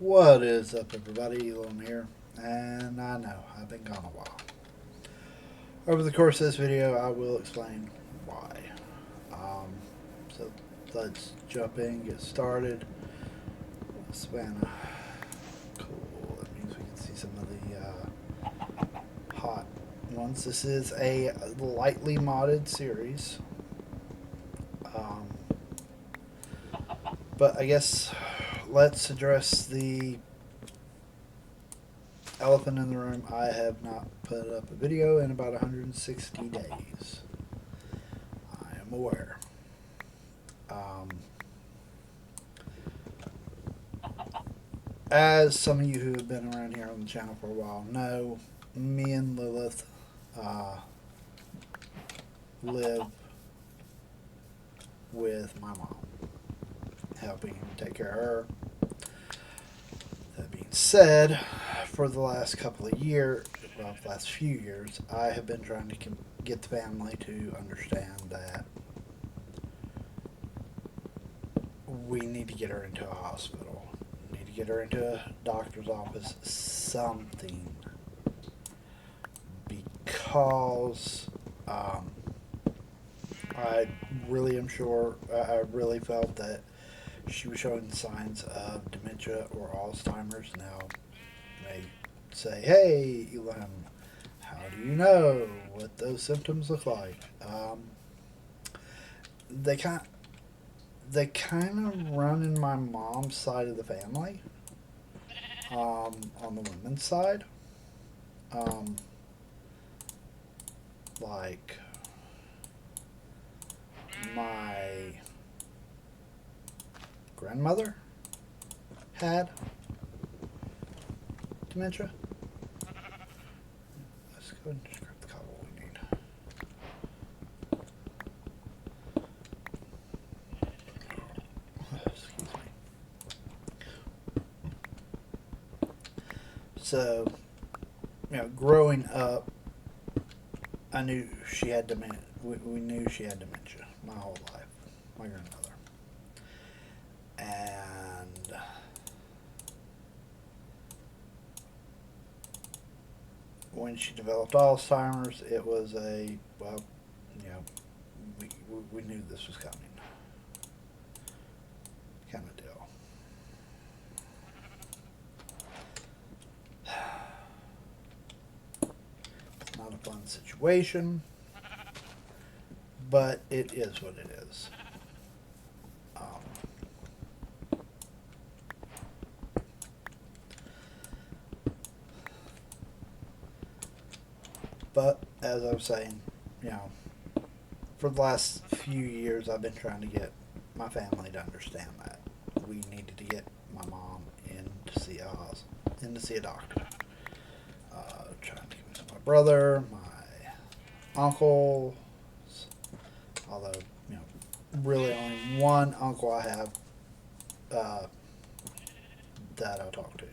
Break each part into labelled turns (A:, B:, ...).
A: What is up, everybody? Elon here, and I know I've been gone a while. Over the course of this video, I will explain why. Um, so let's jump in, get started. Savannah, cool. That means we can see some of the hot ones. This is a lightly modded series, um, but I guess let's address the elephant in the room. I have not put up a video in about 160 days. I am aware. Um, as some of you who have been around here on the channel for a while know, me and Lilith live with my mom, helping take care of her. That being said, for the last couple of years, well, the last few years, I have been trying to get the family to understand that we need to get her into a hospital. We need to get her into a doctor's office, something. Because I really am sure, I really felt that she was showing signs of dementia or Alzheimer's. Now, they say, hey, Elam, how do you know what those symptoms look like? They kind they kind of run in my mom's side of the family, on the women's side. Um, like my grandmother had dementia. Let's go and just grab the cobble we need. Excuse me. So, growing up, I knew she had dementia. We knew she had dementia my whole life. My grandmother. And when she developed Alzheimer's, it was we knew this was coming, kind of deal. It's not a fun situation, but it is what it is. But as I was saying, for the last few years, I've been trying to get my family to understand that we needed to get my mom in to see a doctor. Trying to get my brother, my uncle, although really only one uncle I have that I talk to.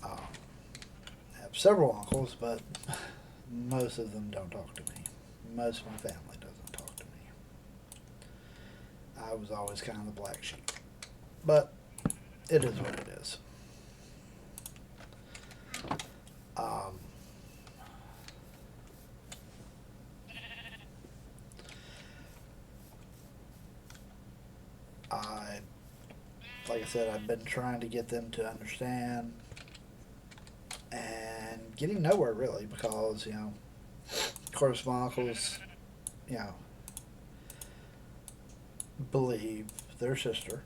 A: I have several uncles, but most of them don't talk to me. Most of my family doesn't talk to me. I was always kind of the black sheep. But it is what it is. Like I said, I've been trying to get them to understand and getting nowhere really because, of course my uncles, you know, believe their sister.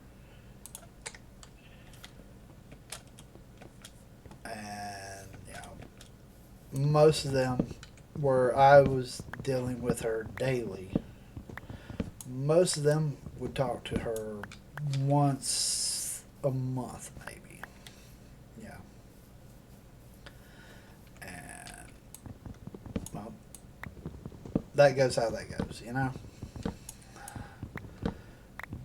A: And, most of them, where I was dealing with her daily, most of them would talk to her once a month, maybe. Yeah. And, well, that goes how that goes.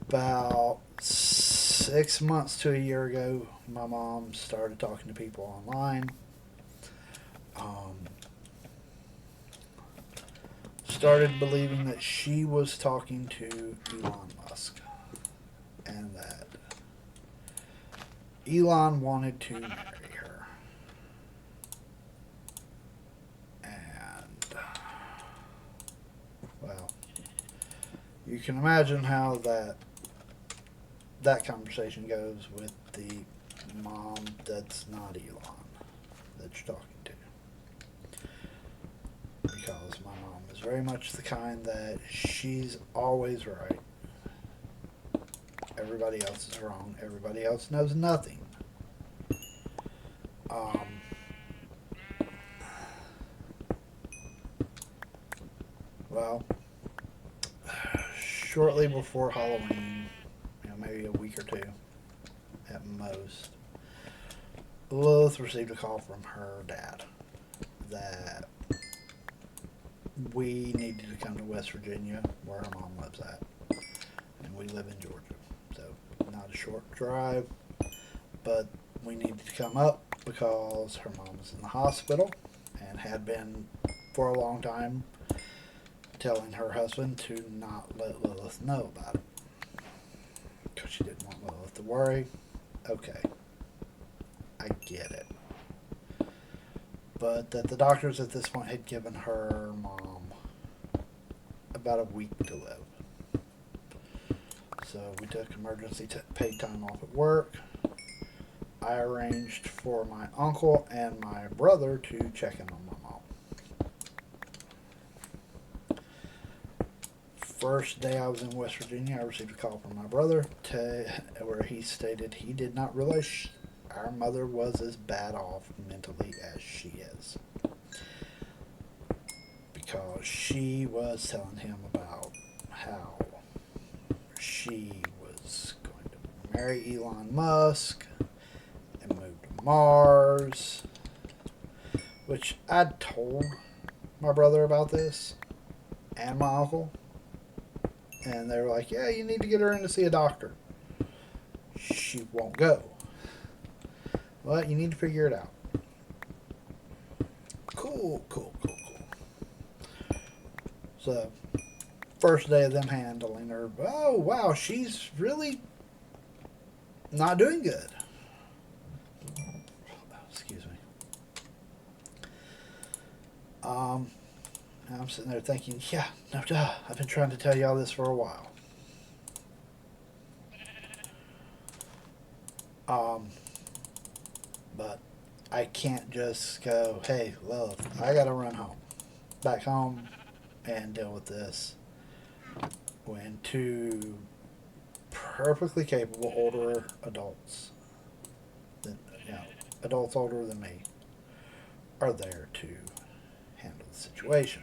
A: About 6 months to a year ago, my mom started talking to people online. Started believing that she was talking to Elon Musk and that Elon wanted to marry her. And, well, you can imagine how that conversation goes with the mom that's not Elon that you're talking to. Because my mom is very much the kind that she's always right. Everybody else is wrong. Everybody else knows nothing. Well, shortly before Halloween, maybe a week or two at most, Lilith received a call from her dad that we needed to come to West Virginia, where her mom lives at. And we live in Georgia. So, not a short drive, but we needed to come up because her mom was in the hospital and had been for a long time, telling her husband to not let Lilith know about it because she didn't want Lilith to worry. Okay, I get it. But that the doctors at this point had given her mom about a week to live. So we took emergency paid time off at work. I arranged for my uncle and my brother to check in on my mom. First day I was in West Virginia, I received a call from my brother where he stated he did not realize our mother was as bad off mentally as she is. Because she was telling him about how she was going to marry Elon Musk and move to Mars, which I'd told my brother about this and my uncle. And they were like, yeah, you need to get her in to see a doctor. She won't go. Well, you need to figure it out. Cool. So, first day of them handling her, oh, wow, she's really not doing good. Excuse me. I'm sitting there thinking, yeah, no duh, I've been trying to tell you all this for a while. But I can't just go, hey, love, I gotta run back home and deal with this when two perfectly capable older adults, adults older than me, are there to handle the situation.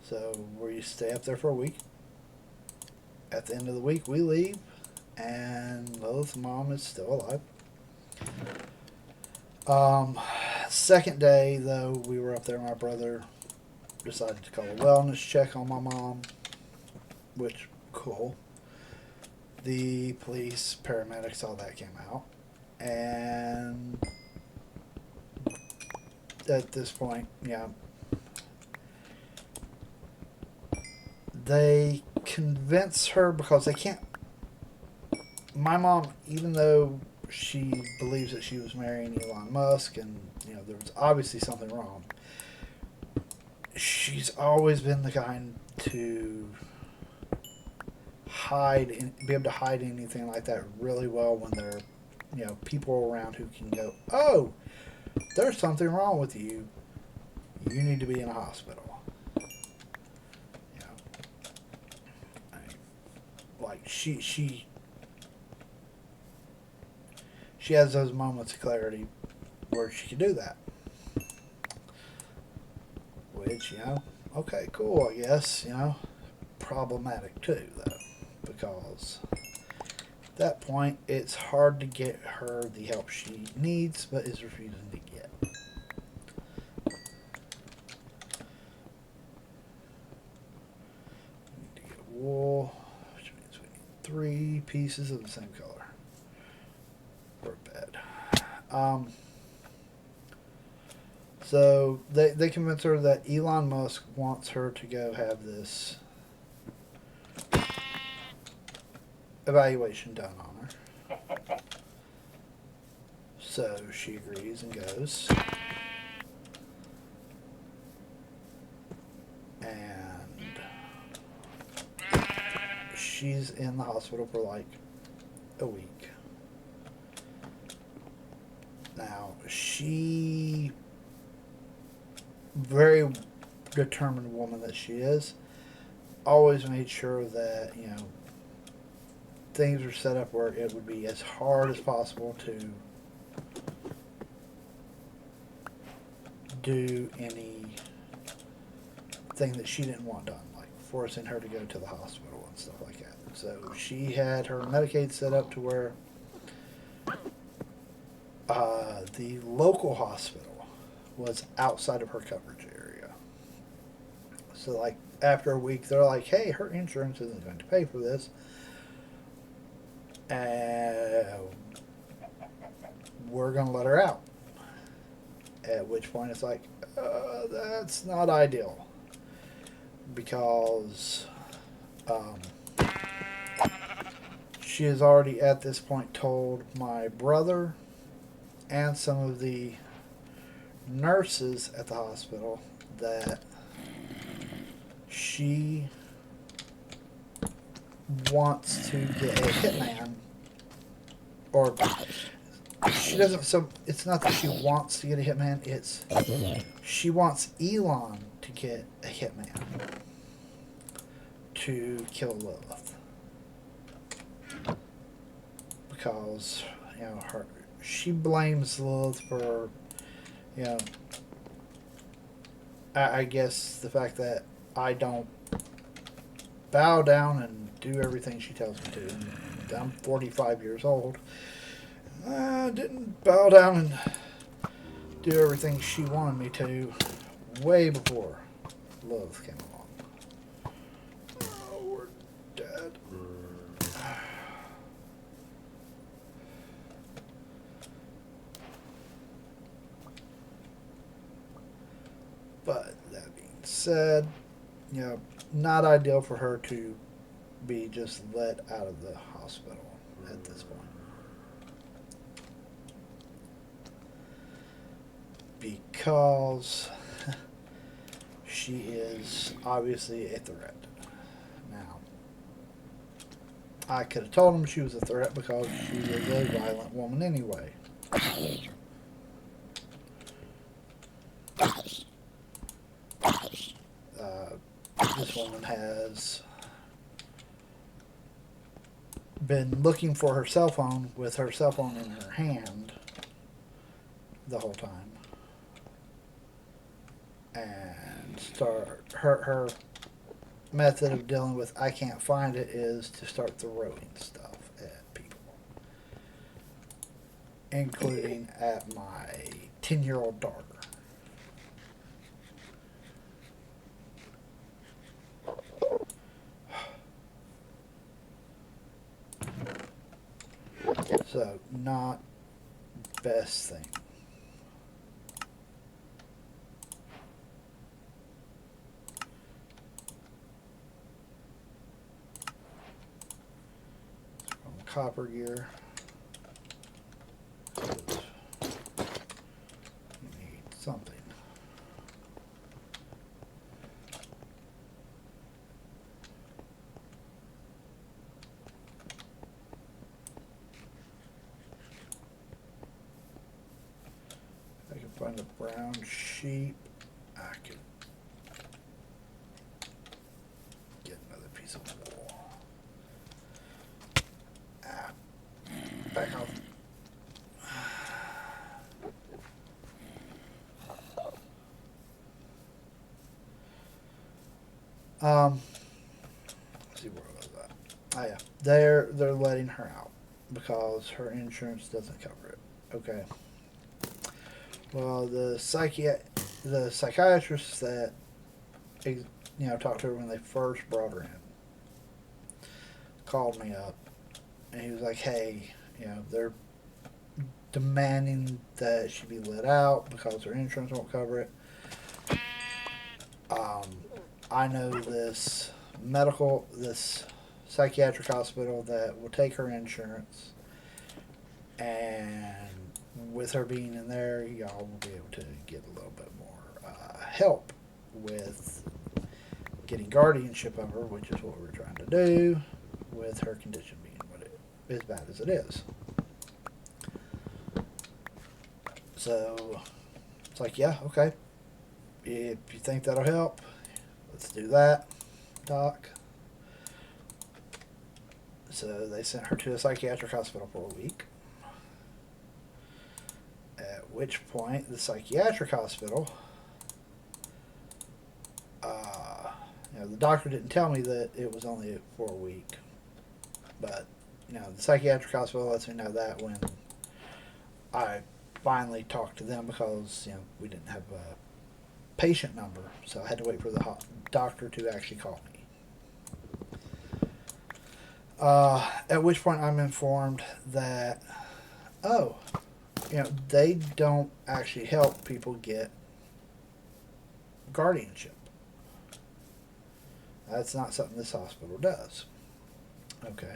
A: So we stay up there for a week. At the end of the week, we leave, and Lilith's mom is still alive. Second day, though, we were up there, my brother decided to call a wellness check on my mom, which, cool. The police, paramedics, all that came out. And at this point, they convince her because they can't. My mom, even though she believes that she was marrying Elon Musk and there was obviously something wrong, she's always been the kind to be able to hide anything like that really well when there are people around who can go, oh, there's something wrong with you, you need to be in a hospital. Like she has those moments of clarity where she can do that. Which, okay, cool, I guess, problematic too, though, because at that point, it's hard to get her the help she needs, but is refusing to get. We need to get wool, which means we need 3 pieces of the same color for a bed. So they convince her that Elon Musk wants her to go have this evaluation done on her. So she agrees and goes. And she's in the hospital for like a week. Now, she, very determined woman that she is, always made sure that, you know, things are set up where it would be as hard as possible to do anything that she didn't want done, like forcing her to go to the hospital and stuff like that. So she had her Medicaid set up to where the local hospital was outside of her coverage area. So, like, after a week, they're like, hey, her insurance isn't going to pay for this. And we're going to let her out. At which point it's like, that's not ideal. Because she has already at this point told my brother and some of the nurses at the hospital that she wants to get a hitman, or she doesn't. So it's not that she wants to get a hitman, it's she wants Elon to get a hitman to kill Lilith, because, you know, she blames Lilith for, you know, I guess the fact that I don't bow down and do everything she tells me to. And I'm 45 years old. I didn't bow down and do everything she wanted me to way before Lilith came along. Oh, we're dead. But that being said, you know, not ideal for her to be just let out of the hospital at this point. Because she is obviously a threat. Now, I could have told him she was a threat because she was a violent woman anyway. This woman has been looking for her cell phone with her cell phone in her hand the whole time. And her method of dealing with I can't find it is to start throwing stuff at people. Including at my 10-year-old daughter. So, not best thing. From copper gear. Need something. Find a brown sheep. I could get another piece of wool. Back off. Let's see where was that. Oh yeah, they're letting her out because her insurance doesn't cover it. Okay. Well, the psychiatrist that, you know, talked to her when they first brought her in called me up, and he was like, "Hey, you know, they're demanding that she be let out because her insurance won't cover it. I know this psychiatric hospital that will take her insurance, and with her being in there, y'all will be able to get a little bit more help with getting guardianship of her, which is what we're trying to do, with her condition being as bad as it is. So it's like, yeah, okay. If you think that'll help, let's do that, doc. So they sent her to a psychiatric hospital for a week. At which point, the psychiatric hospital, the doctor didn't tell me that it was only for a week. But, the psychiatric hospital lets me know that when I finally talked to them, because, we didn't have a patient number. So I had to wait for the doctor to actually call me. At which point I'm informed that, they don't actually help people get guardianship. That's not something this hospital does. Okay.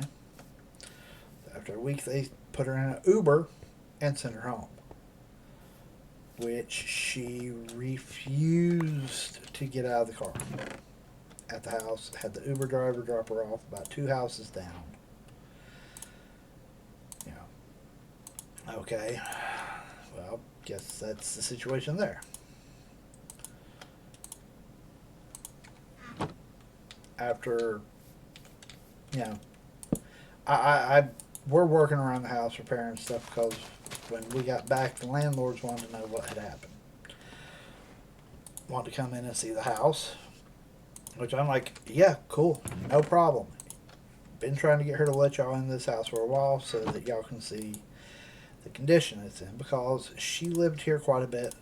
A: After a week, they put her in an Uber and sent her home, which she refused to get out of the car at the house. Had the Uber driver drop her off about 2 houses down. Okay. Well, guess that's the situation there. After, we're working around the house repairing stuff, because when we got back, the landlords wanted to know what had happened. Wanted to come in and see the house, which I'm like, yeah, cool, no problem. Been trying to get her to let y'all in this house for a while so that y'all can see the condition it's in, because she lived here quite a bit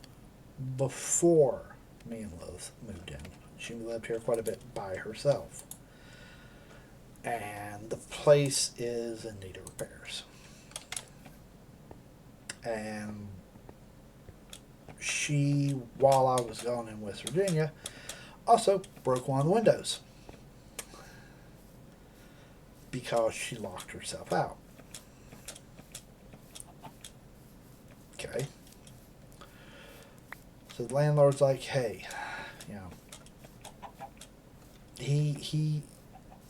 A: before me and Liz moved in. She lived here quite a bit by herself. And the place is in need of repairs. And she, while I was gone in West Virginia, also broke one of the windows, because she locked herself out. Okay. So the landlord's like, hey,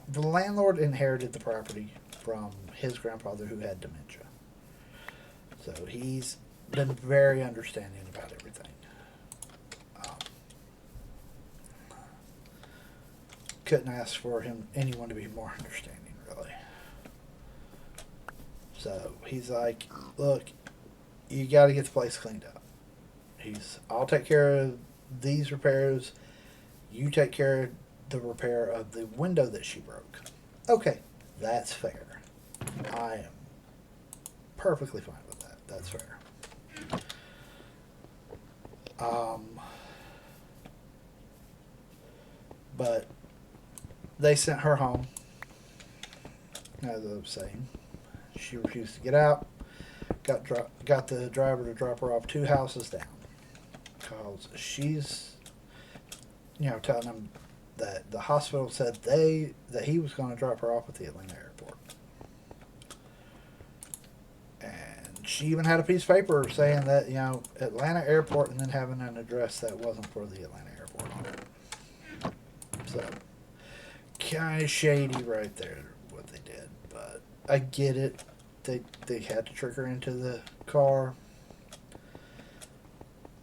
A: the landlord inherited the property from his grandfather, who had dementia. So he's been very understanding about everything. Couldn't ask for anyone to be more understanding, really. So he's like, look, you got to get the place cleaned up. I'll take care of these repairs. You take care of the repair of the window that she broke. Okay, that's fair. I am perfectly fine with that. That's fair. But they sent her home, as I was saying. She refused to get out. Got the driver to drop her off 2 houses down, because she's, telling them that the hospital said that he was going to drop her off at the Atlanta airport. And she even had a piece of paper saying that, Atlanta airport, and then having an address that wasn't for the Atlanta airport on it. So, kind of shady right there, what they did. But I get it. They had to trick her into the car.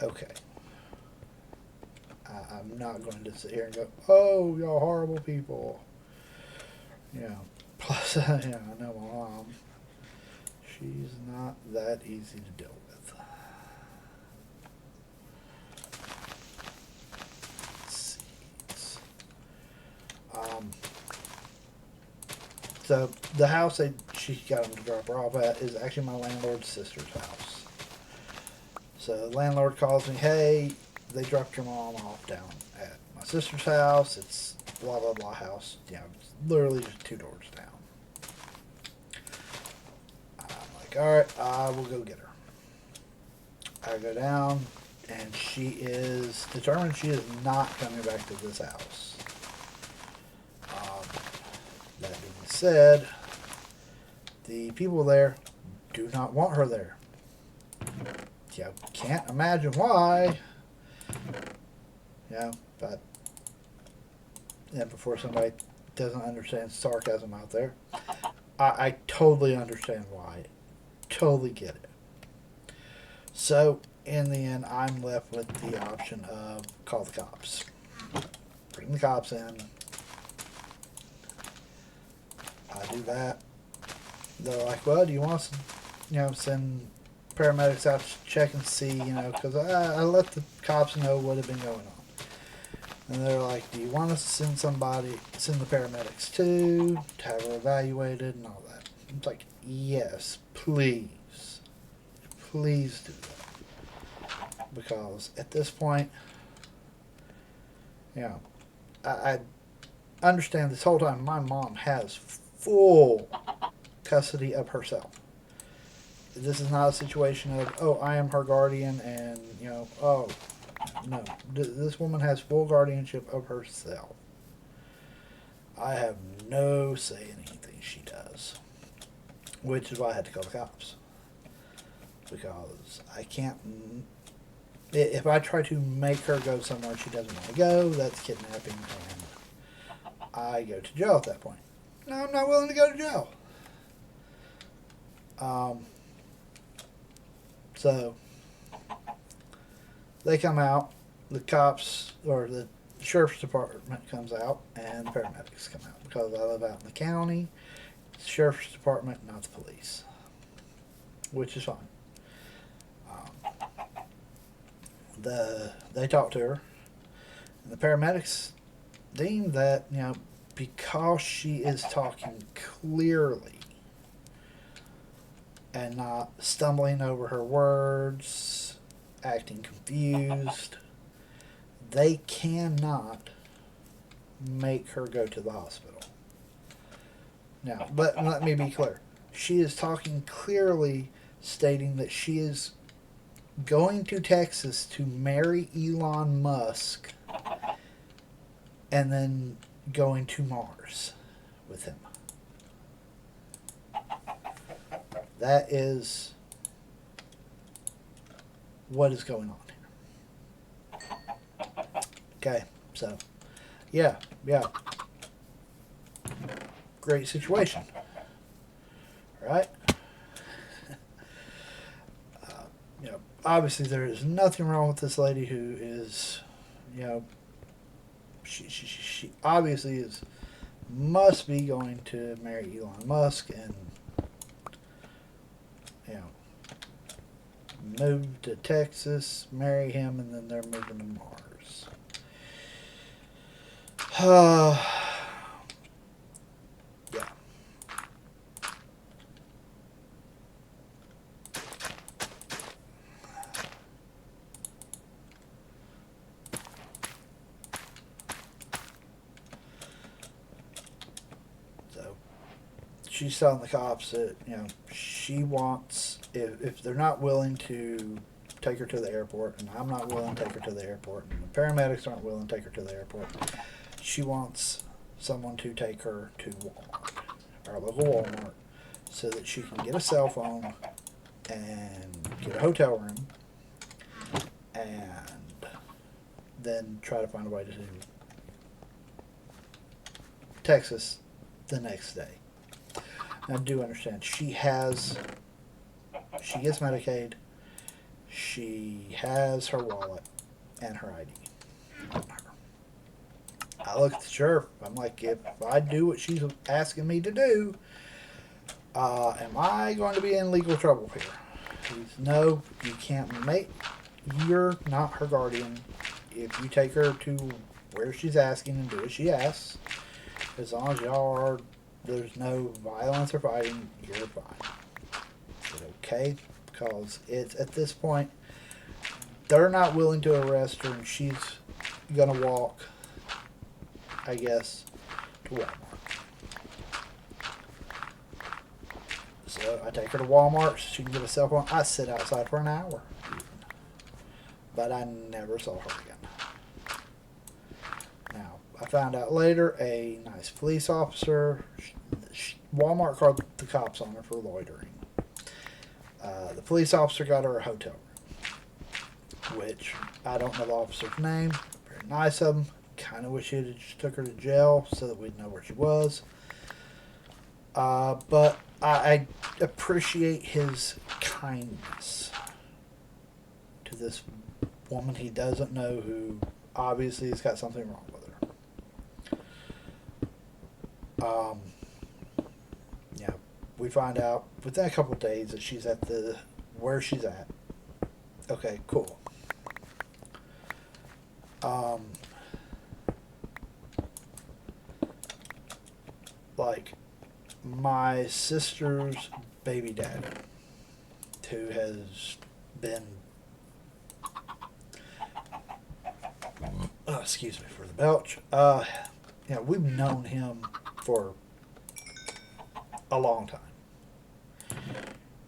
A: Okay. I'm not going to sit here and go, oh, y'all horrible people. Plus, I know my mom. She's not that easy to deal with. Let's see. So the house that she got him to drop her off at is actually my landlord's sister's house. So the landlord calls me, hey, they dropped your mom off down at my sister's house. It's blah, blah, blah house. It's literally just 2 doors down. I'm like, all right, I will go get her. I go down, and she is determined she is not coming back to this house. That being said, the people there do not want her there. You can't imagine why. But before somebody doesn't understand sarcasm out there, I totally understand why. Totally get it. So, in the end, I'm left with the option of call the cops. Bring the cops in. I do that. They're like, well, do you want us to, send paramedics out to check and see, because I let the cops know what had been going on. And they're like, do you want us to send the paramedics to have her evaluated and all that? It's like, yes, please. Please do that. Because at this point, I understand this whole time my mom has full custody of herself. This is not a situation of, oh, I am her guardian and, oh, no. This woman has full guardianship of herself. I have no say in anything she does. Which is why I had to call the cops. Because I can't... If I try to make her go somewhere she doesn't want to go, that's kidnapping, and I go to jail at that point. No, I'm not willing to go to jail. So, they come out, the cops, or the sheriff's department comes out, and the paramedics come out. Because I live out in the county, it's the sheriff's department, not the police. Which is fine. They talk to her, and the paramedics deem that, because she is talking clearly and not stumbling over her words, acting confused, they cannot make her go to the hospital. Now, but let me be clear. She is talking clearly, stating that she is going to Texas to marry Elon Musk and then going to Mars with him. That is what is going on here. Okay, so, yeah. Great situation. Right? Obviously there is nothing wrong with this lady who is, she obviously must be going to marry Elon Musk and, move to Texas, marry him, and then they're moving to Mars. Yeah. So she's telling the cops that, she wants, if they're not willing to take her to the airport, and I'm not willing to take her to the airport, and the paramedics aren't willing to take her to the airport, she wants someone to take her to Walmart, our local Walmart, so that she can get a cell phone and get a hotel room and then try to find a way to Texas the next day. I do understand she gets Medicaid, she has her wallet and her ID on her. I look at the sheriff, I'm like, if I do what she's asking me to do, am I going to be in legal trouble here? No, you can't you're not her guardian. If you take her to where she's asking and do what she asks, as long as there's no violence or fighting, you're fine. Is it okay? Because it's at this point, they're not willing to arrest her, and she's gonna walk, I guess, to Walmart. So I take her to Walmart so she can get a cell phone. I sit outside for an hour, but I never saw her again. Now, I found out later, a nice police officer, Walmart called the cops on her for loitering. The police officer got her a hotel room, which I don't know the officer's name. Very nice of him. Kind of wish he had just took her to jail so that we'd know where she was. But I appreciate his kindness to this woman he doesn't know who obviously has got something wrong with her. Yeah, we find out within a couple of days that she's at where she's at. Okay, cool. Like my sister's baby daddy, who has been, excuse me for the belch. We've known him for a long time.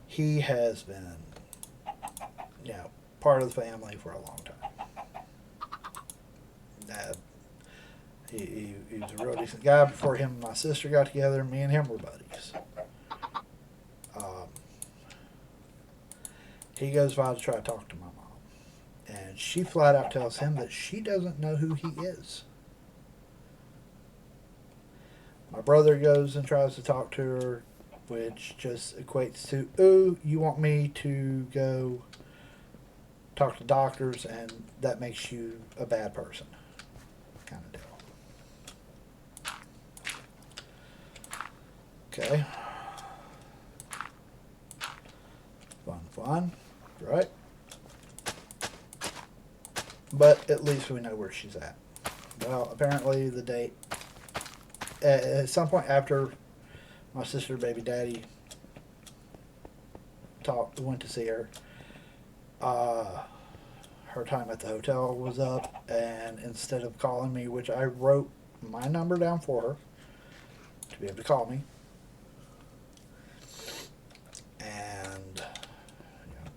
A: He has been, part of the family for a long time. He was a real decent guy. Before him and my sister got together, me and him were buddies. He goes by to try to talk to my mom. And she flat out tells him that she doesn't know who he is. My brother goes and tries to talk to her, which just equates to, "Ooh, you want me to go talk to doctors and that makes you a bad person," kind of deal. Okay. Fun, right? But at least we know where she's at. Well, apparently the date, at some point after my sister baby daddy went to see her, her time at the hotel was up, and instead of calling me, which I wrote my number down for her to be able to call me, and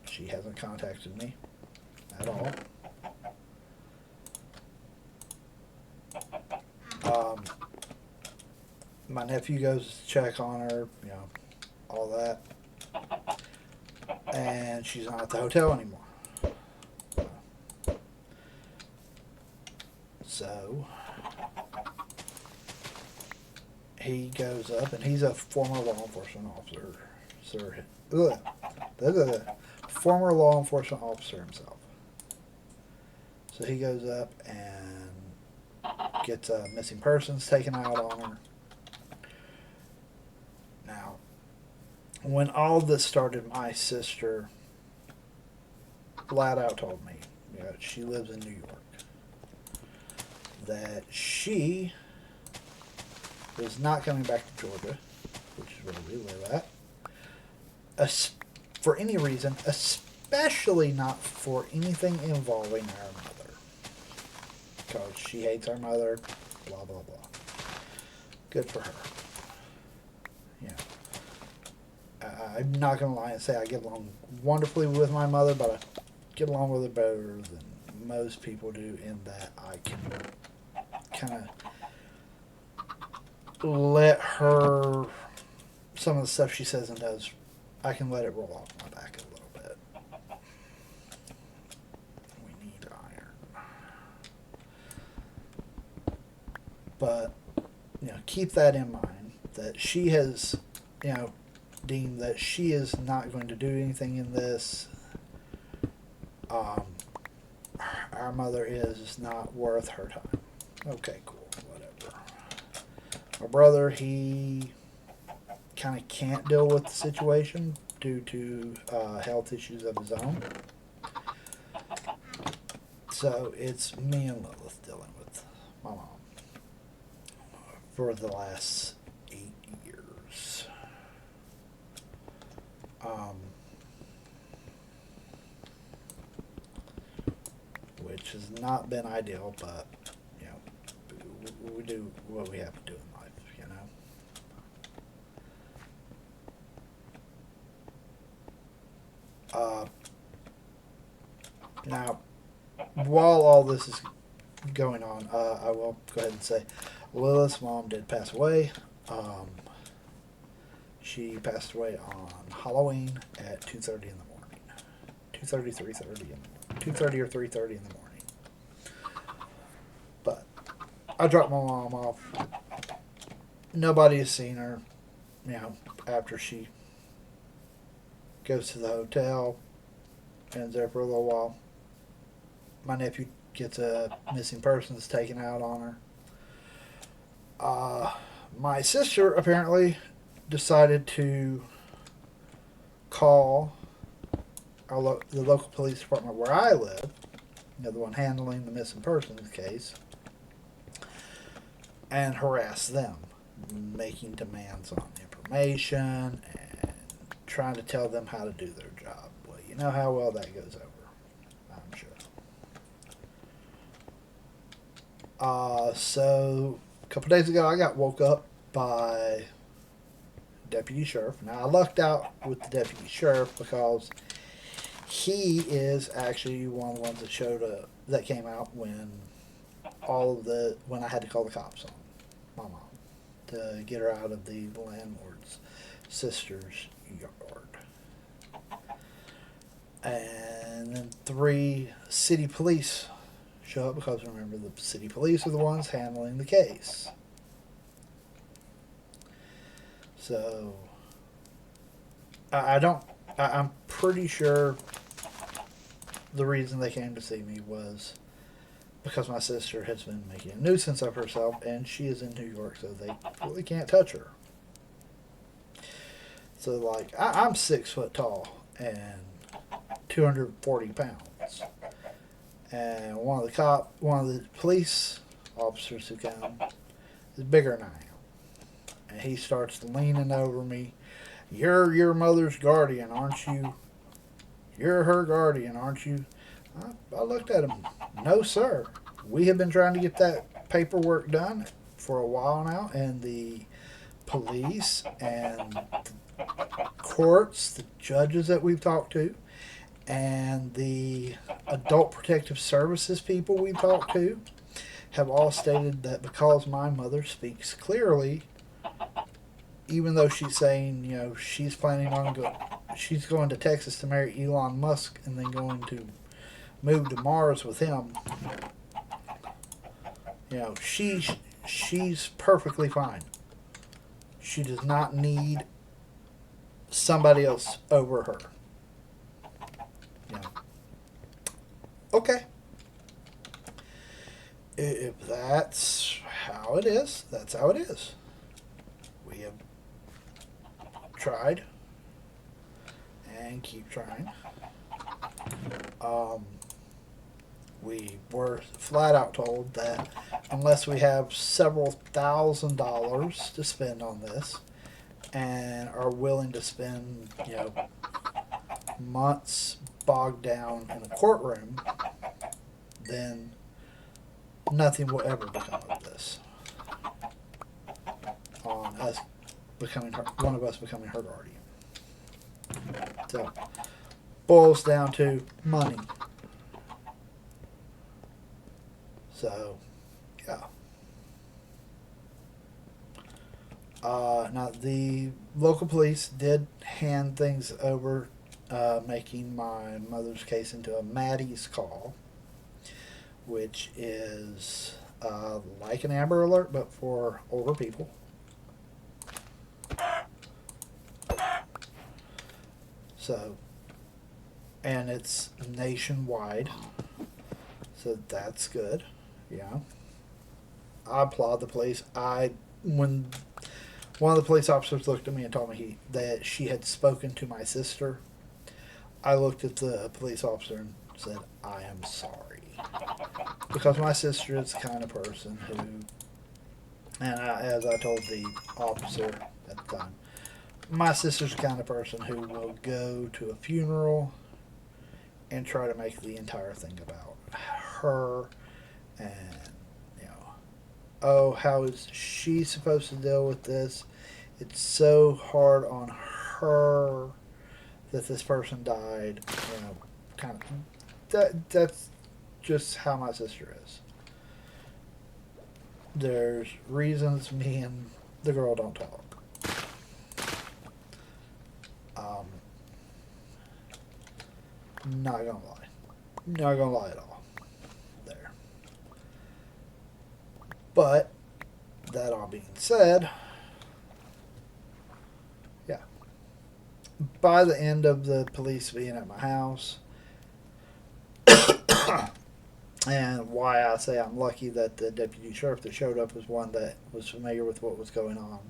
A: she hasn't contacted me at all. My nephew goes to check on her, all that, and she's not at the hotel anymore. So he goes up, and he's a former law enforcement officer. Former law enforcement officer himself. So he goes up and gets missing persons taken out on her. Now, when all this started, my sister flat out told me, she lives in New York, that she was not coming back to Georgia, which is where we live at, for any reason, especially not for anything involving our mother. Because she hates our mother, blah, blah, blah. Good for her. I'm not going to lie and say I get along wonderfully with my mother, but I get along with her better than most people do in that I can kind of let her, some of the stuff she says and does, I can let it roll off my back a little bit. We need iron. But, keep that in mind, that she has, deemed that she is not going to do anything in this. Our mother is not worth her time. Okay, cool, whatever. My brother, he kind of can't deal with the situation due to health issues of his own. So it's me and Lilith dealing with my mom for the last 8 years. Which has not been ideal, but we do what we have to do in life, Now, while all this is going on, I will go ahead and say Lilith's mom did pass away. She passed away on Halloween at 2:30 in the morning. 2:30, 3:30, 2:30 or 3:30 in the morning. But I dropped my mom off. Nobody has seen her, after she goes to the hotel and is there for a little while. My nephew gets a missing persons taken out on her. My sister apparently decided to call the local police department where I live, the one handling the missing persons case, and harass them, making demands on information and trying to tell them how to do their job. Well, you know how well that goes over, I'm sure. So a couple days ago, I got woke up by deputy sheriff. Now, I lucked out with the deputy sheriff because he is actually one of the ones that came out when when I had to call the cops on my mom to get her out of the landlord's sister's yard. And then 3 city police show up because remember the city police are the ones handling the case. So I'm pretty sure the reason they came to see me was because my sister has been making a nuisance of herself and she is in New York, so they really can't touch her. So I'm 6 foot tall and 240 pounds. And one of the police officers who came is bigger than I am. And he starts leaning over me. You're your mother's guardian, aren't you? You're her guardian, aren't you? I looked at him. No, sir. We have been trying to get that paperwork done for a while now, and the police and the courts, the judges that we've talked to, and the adult protective services people we've talked to have all stated that because my mother speaks clearly, even though she's saying, she's planning on she's going to Texas to marry Elon Musk and then going to move to Mars with him. She's perfectly fine. She does not need somebody else over her. Okay. If that's how it is, that's how it is. We have tried and keep trying. We were flat out told that unless we have several $1,000s to spend on this and are willing to spend, months bogged down in a courtroom, then nothing will ever become of this. On us one of us becoming her guardian. So, boils down to money. So, yeah. Now, the local police did hand things over, making my mother's case into a Maddie's call, which is like an Amber Alert, but for older people. So, and it's nationwide, so that's good. Yeah, I applaud the police. When one of the police officers looked at me and told me that she had spoken to my sister, I looked at the police officer and said, I am sorry. Because my sister is the kind of person who, and as I told the officer at the time, my sister's the kind of person who will go to a funeral and try to make the entire thing about her and, oh, how is she supposed to deal with this? It's so hard on her that this person died, kind of. That's just how my sister is. There's reasons me and the girl don't talk. Not gonna lie. Not gonna lie at all. There. But, that all being said, yeah. By the end of the police being at my house, and why I say I'm lucky that the deputy sheriff that showed up was one that was familiar with what was going on.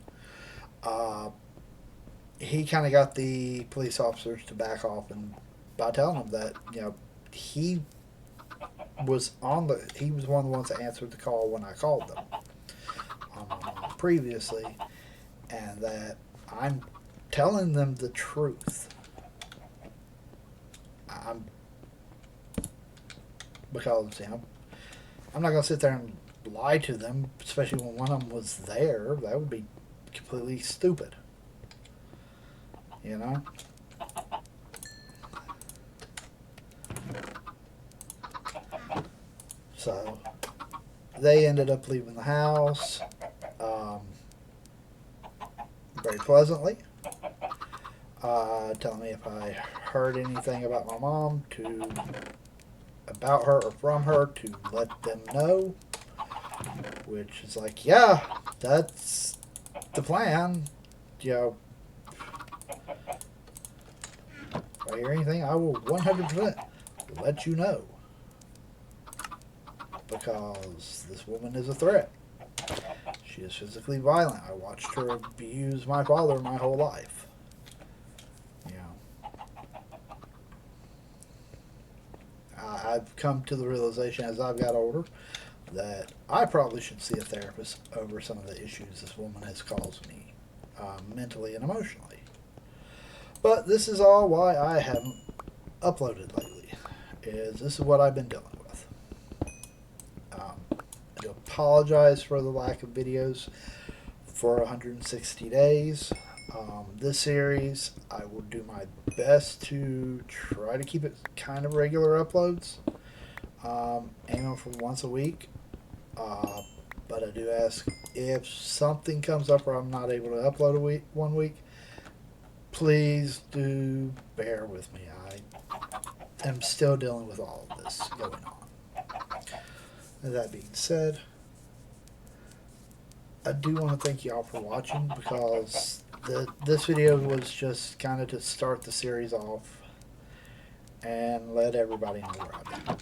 A: He kind of got the police officers to back off, and by telling them that he was he was one of the ones that answered the call when I called them previously, and that I'm telling them the truth. Because I'm not gonna sit there and lie to them, especially when one of them was there. That would be completely stupid. So they ended up leaving the house very pleasantly, telling me if I heard anything about my mom about her or from her to let them know, which is like, yeah, that's the plan. If I hear anything, I will 100% let you know, because this woman is a threat. She is physically violent. I watched her abuse my father my whole life. I've come to the realization as I've got older that I probably should see a therapist over some of the issues this woman has caused me, mentally and emotionally. But this is all why I haven't uploaded lately. This is what I've been dealing with. I do apologize for the lack of videos for 160 days. This series, I will do my best to try to keep it kind of regular uploads, aiming for once a week. But I do ask, if something comes up where I'm not able to upload one week, please do bear with me. I am still dealing with all of this going on. And that being said, I do want to thank y'all for watching, because this video was just kind of to start the series off and let everybody know where I've been.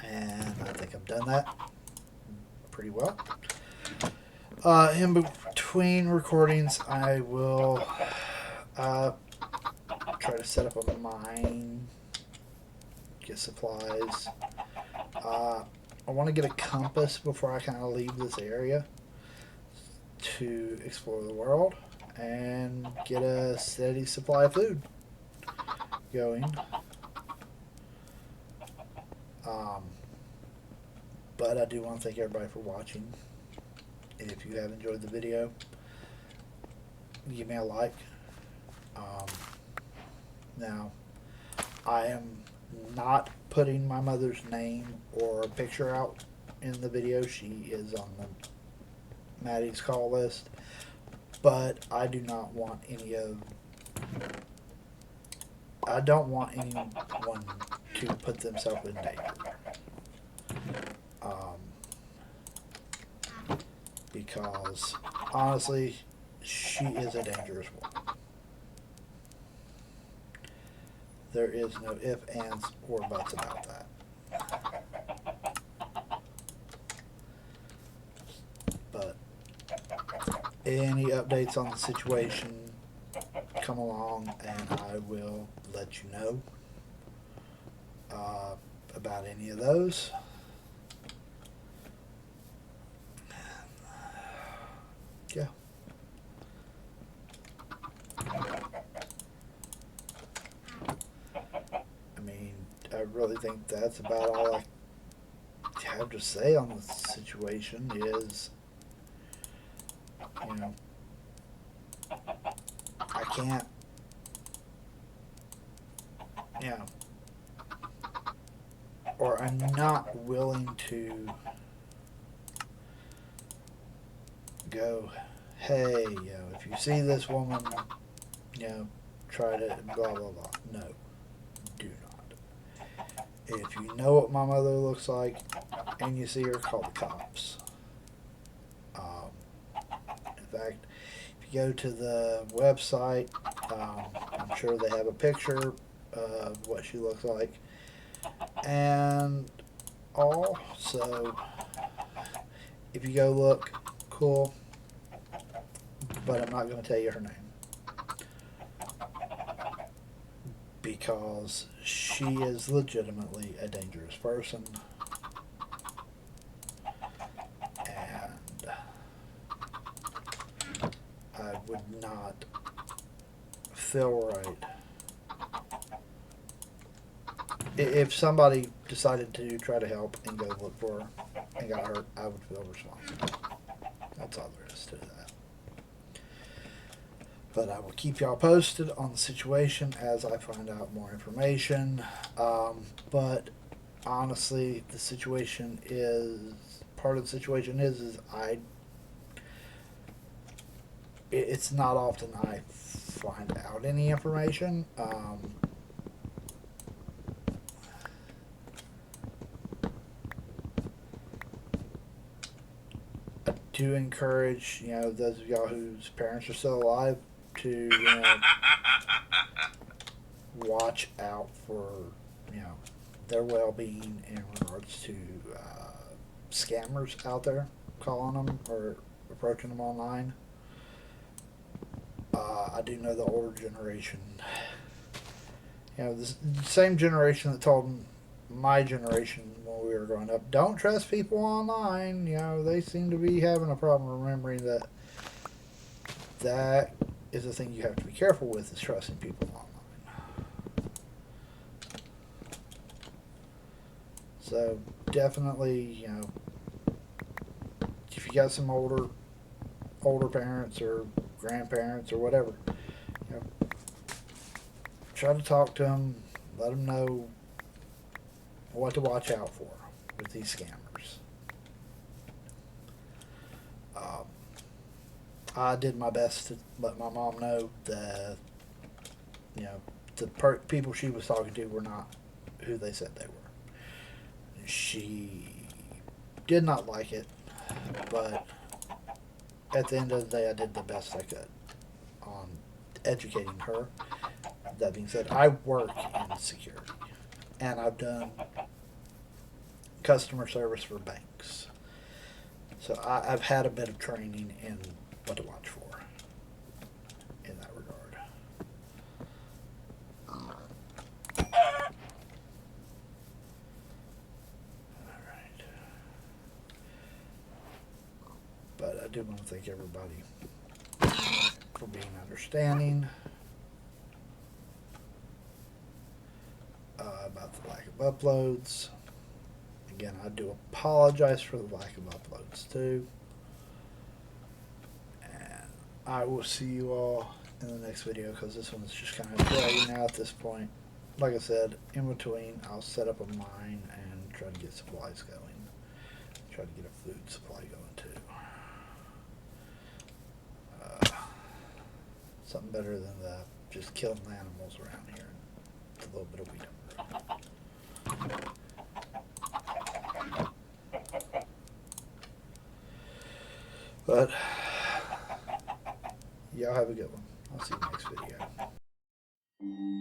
A: And I think I've done that pretty well. In between recordings, I will try to set up a mine, get supplies. I want to get a compass before I kind of leave this area to explore the world and get a steady supply of food going. But I do want to thank everybody for watching. If you have enjoyed the video, give me a like. Now, I am not putting my mother's name or picture out in the video. She is on the Maddie's call list, but I do not want I don't want anyone to put themselves in danger. Because honestly, she is a dangerous woman. There is no ifs, ands, or buts about that. But any updates on the situation, come along and I will let you know about any of those. Yeah. I mean, I really think that's about all I have to say on the situation. Is, I can't, or I'm not willing to go hey, if you see this woman, try to blah blah blah. No, do not. If you know what my mother looks like and you see her, call the cops. In fact, if you go to the website, I'm sure they have a picture of what she looks like. And also, if you go look, cool, but I'm not going to tell you her name. Because she is legitimately a dangerous person. And I would not feel right if somebody decided to try to help and go look for her and got hurt. I would feel responsible. That's all there is to that. But I will keep y'all posted on the situation as I find out more information. But honestly, the situation is part of the situation is it's not often I find out any information. I do encourage those of y'all whose parents are still alive to watch out for their well-being in regards to scammers out there calling them or approaching them online. I do know the older generation, the same generation that told my generation when we were growing up, don't trust people online. They seem to be having a problem remembering that is the thing you have to be careful with, is trusting people online. So definitely, if you got some older parents or grandparents or whatever, try to talk to them, let them know what to watch out for with these scammers. I did my best to let my mom know that the people she was talking to were not who they said they were. She did not like it, but at the end of the day, I did the best I could on educating her. That being said, I work in security, and I've done customer service for banks. So I've had a bit of training in what to watch for in that regard. Alright. But I do want to thank everybody for being understanding about the lack of uploads. Again, I do apologize for the lack of uploads too. And I will see you all in the next video, because this one's just kind of dragging out at this point. Like I said, in between, I'll set up a mine and try to get supplies going. Try to get a food supply going too. Something better than just killing animals around here. It's a little bit of weed. But y'all have a good one. I'll see you next video.